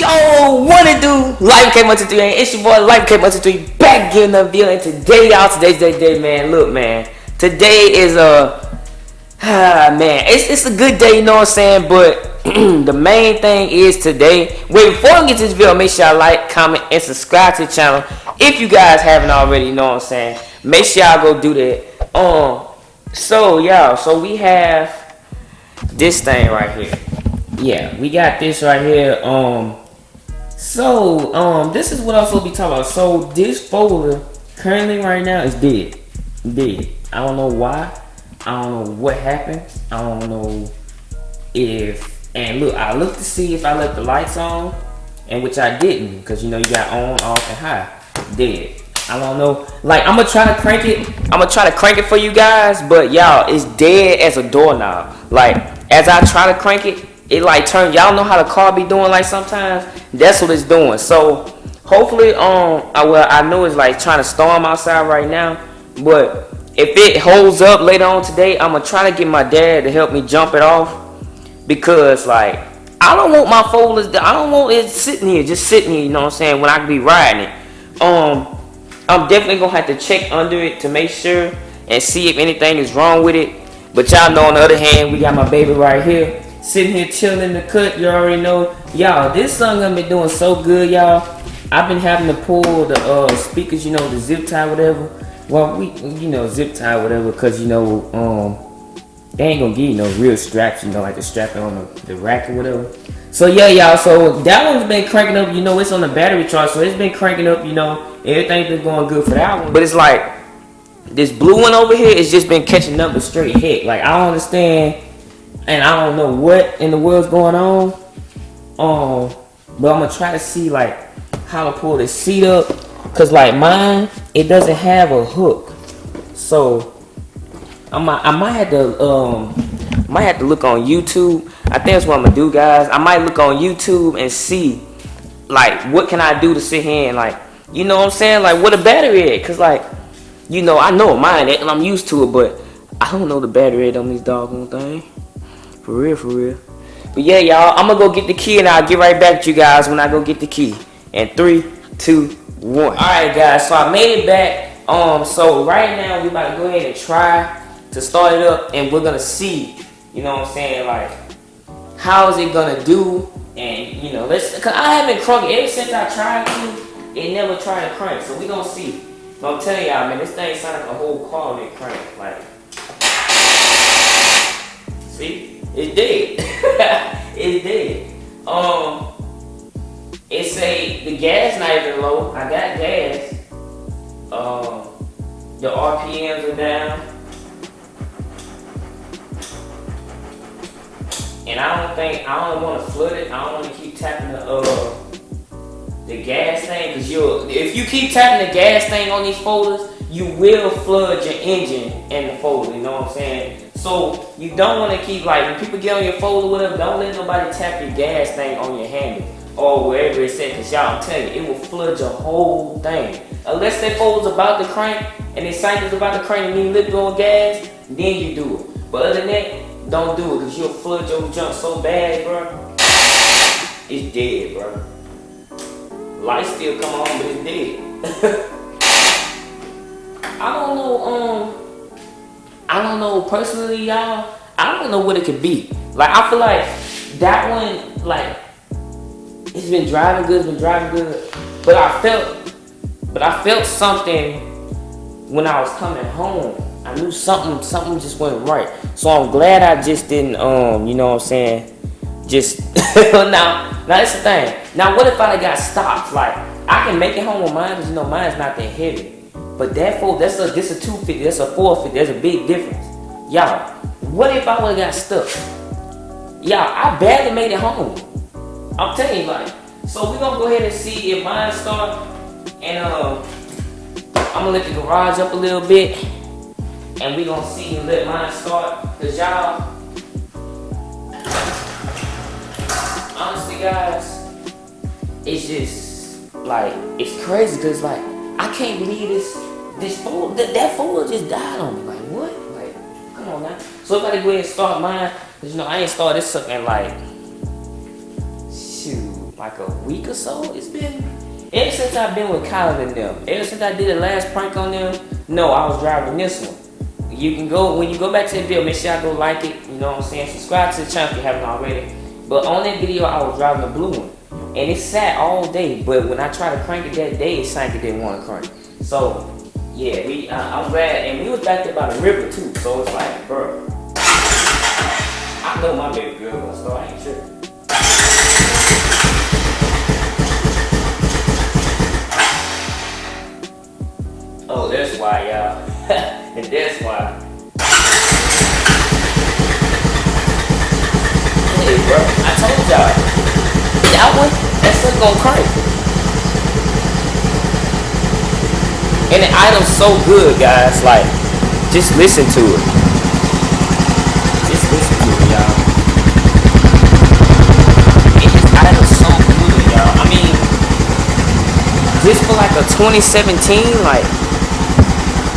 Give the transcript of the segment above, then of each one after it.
Yo, what it do? Life came up to 3, and it's your boy Life came up to 3 back getting the video. And today, y'all, today's day, man. Look, man, today is man, it's a good day, you know what I'm saying? But the main thing is today. Wait, before I get to this video, make sure y'all like, comment, and subscribe to the channel if you guys haven't already. You know what I'm saying? Make sure y'all go do that. So y'all, so we have this thing right here. Yeah, we got this right here. This is what I'm supposed to be talking about. So this folder currently right now is dead. Dead. I don't know why. I don't know what happened. I don't know if, and look, I looked to see if I left the lights on, and which I didn't, because you know you got on, off, and high. Dead. I don't know. Like, I'm gonna try to crank it. I'm gonna try to crank it for you guys, but y'all, it's dead as a doorknob. Like, as I try to crank it, it like turn. Y'all know how the car be doing like sometimes. That's what it's doing. So hopefully, I know it's like trying to storm outside right now, but if it holds up later on today, I'm gonna try to get my dad to help me jump it off, because like I don't want my folders. I don't want it sitting here, just sitting here. You know what I'm saying? When I can be riding it. I'm definitely gonna have to check under it to make sure and see if anything is wrong with it. But y'all know, on the other hand, we got my baby right here, sitting here chilling in the cut. You already know, y'all. This song gonna be doing so good, y'all. I've been having to pull the speakers, you know, the zip tie, whatever. Well, zip tie, whatever, cause you know, they ain't gonna give you no real straps, you know, like the strapping on the rack or whatever. So yeah, y'all. So that one's been cranking up. You know, it's on the battery charge, so it's been cranking up. You know, everything's been going good for that one. But it's like this blue one over here has just been catching up with straight hit. Like, I don't understand, and I don't know what in the world's going on. But I'm gonna try to see like how to pull this seat up, cause like mine, it doesn't have a hook. So I might have to look on YouTube. I think that's what I'm gonna do, guys. I might look on YouTube and see like what can I do to sit here and like, you know what I'm saying, like what a battery is, cause like, you know, I know mine and I'm used to it, but I don't know the battery rate on these doggone thing. For real. But yeah, y'all, I'm gonna go get the key and I'll get right back to you guys when I go get the key. And 3, 2, 1. Alright guys, so I made it back. So right now we about to go ahead and try to start it up, and we're gonna see, you know what I'm saying, like how is it gonna do. And you know, cause I haven't cranked it ever since I tried to, it never tried to crank, so we gonna see. But I'm telling y'all, man, this thing sounds like a whole car when it crank. Like, see, it's dead. It's dead. It say the gas not even low. I got gas. The RPMs are down. And I don't want to flood it. I don't want to keep tapping the gas thing, because if you keep tapping the gas thing on these folders, you will flood your engine and the folder, you know what I'm saying? So you don't want to keep, like, when people get on your folder or whatever, don't let nobody tap your gas thing on your handle or wherever it's at, because y'all, I'm telling you, it will flood your whole thing. Unless that folder's about to crank and the cycle's about to crank and you lip on gas, then you do it. But other than that, don't do it, because you'll flood your junk so bad, bro. It's dead, bro. Lights still come on, but it's dead. I don't know personally, y'all. I don't know what it could be. Like, I feel like that one, like, it's been driving good, but I felt something when I was coming home. I knew something just wasn't right. So I'm glad I just didn't, you know what I'm saying, just, now that's the thing. Now what if I got stopped? Like, I can make it home with mine, because you know mine's not that heavy. But this a 250, that's a 450, there's a big difference. Y'all, what if I would've got stuck? Y'all, I barely made it home. I'm telling you, like, so we're gonna go ahead and see if mine start, and I'm gonna let the garage up a little bit, and we gonna see and let mine start, cause y'all, honestly guys, it's just like, it's crazy, cause like, I can't believe this folder, that folder just died on me. Like, what? Like, come on now. So if I go ahead and start mine, cause you know I ain't started this sucker in like, shoot, like a week or so. It's been ever since I've been with Colin and them. Ever since I did the last prank on them. No, I was driving this one. You can go when you go back to the video. Make sure y'all go like it. You know what I'm saying? Subscribe to the channel if you haven't already. But on that video, I was driving the blue one, and it sat all day. But when I tried to crank it that day, it sank. It didn't want to crank. So yeah, I'm glad, and we was back there by the river too. So it's like, bro, I know my baby girl gonna start. I ain't tripping. Oh, that's why, y'all. And that's why. Hey, bro, I told y'all. That one, that stuff gonna crank. And the item's so good, guys. Like, just listen to it. Just listen to it, y'all. And this item's so good, y'all. I mean, just for like a 2017, like,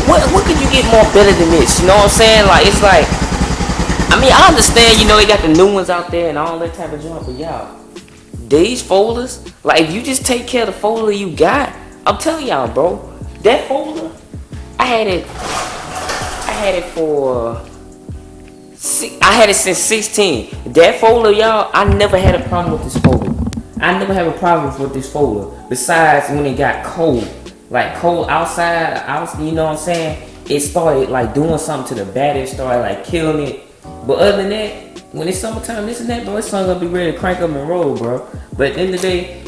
what could you get more better than this? You know what I'm saying? Like, it's like, I mean, I understand, you know, they got the new ones out there and all that type of junk, but y'all, these folders, like, if you just take care of the folder you got, I'm telling y'all, bro, that folder, I had it since 16. That folder, y'all, I never had a problem with this folder. I never have a problem with this folder, besides when it got cold. Like cold outside, you know what I'm saying? It started like doing something to the battery, started like killing it. But other than that, when it's summertime, this and that, bro, it's gonna be ready to crank up and roll, bro. But at the end of the day,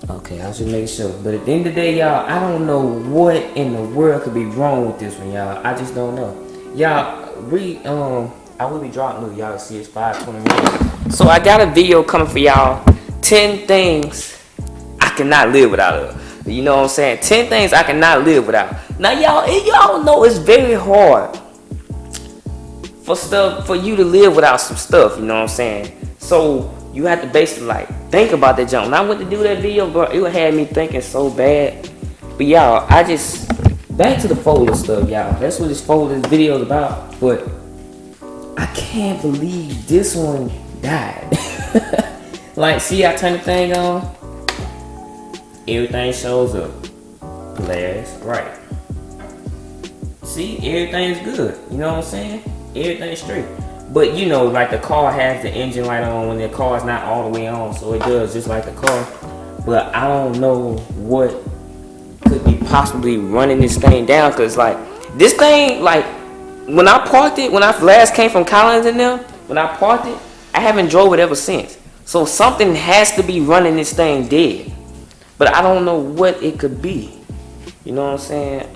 okay, I should make sure. But at the end of the day, y'all, I don't know what in the world could be wrong with this one, y'all. I just don't know. Y'all, I will be dropping, y'all see it's 5:20 minutes. So I got a video coming for y'all. 10 things I cannot live without her. You know what I'm saying? 10 things I cannot live without. Now y'all know it's very hard for you to live without some stuff, you know what I'm saying? So you have to basically like think about that junk. When I went to do that video, bro, it had me thinking so bad. But y'all, I just back to the folder stuff, y'all. That's what this video is about. But I can't believe this one died. Like, see, I turn the thing on. Everything shows up. Polaris, right. See, everything's good. You know what I'm saying? Everything's straight. But you know, like the car has the engine light on when the car's not all the way on, so it does just like the car. But I don't know what could be possibly running this thing down, cause like this thing, like when I parked it, when I last came from Collins and them, when I parked it, I haven't drove it ever since. So something has to be running this thing dead. But I don't know what it could be. You know what I'm saying?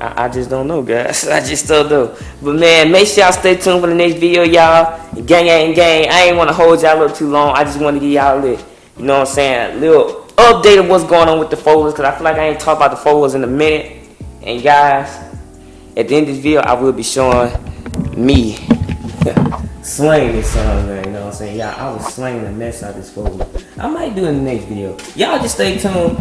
I just don't know, guys. I just don't know. But man, make sure y'all stay tuned for the next video, y'all. Gang. I ain't want to hold y'all a little too long. I just want to give y'all a little, you know what I'm saying, a little update of what's going on with the folders, because I feel like I ain't talked about the folders in a minute. And guys, at the end of this video, I will be showing me slaying this song, man. You know what I'm saying? Y'all, I was slaying the mess out of this folder. I might do it in the next video. Y'all just stay tuned.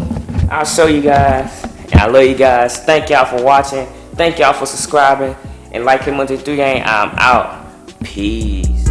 I'll show you guys. And I love you guys. Thank y'all for watching. Thank y'all for subscribing. And like him 1, 2, 3 gang, I'm out. Peace.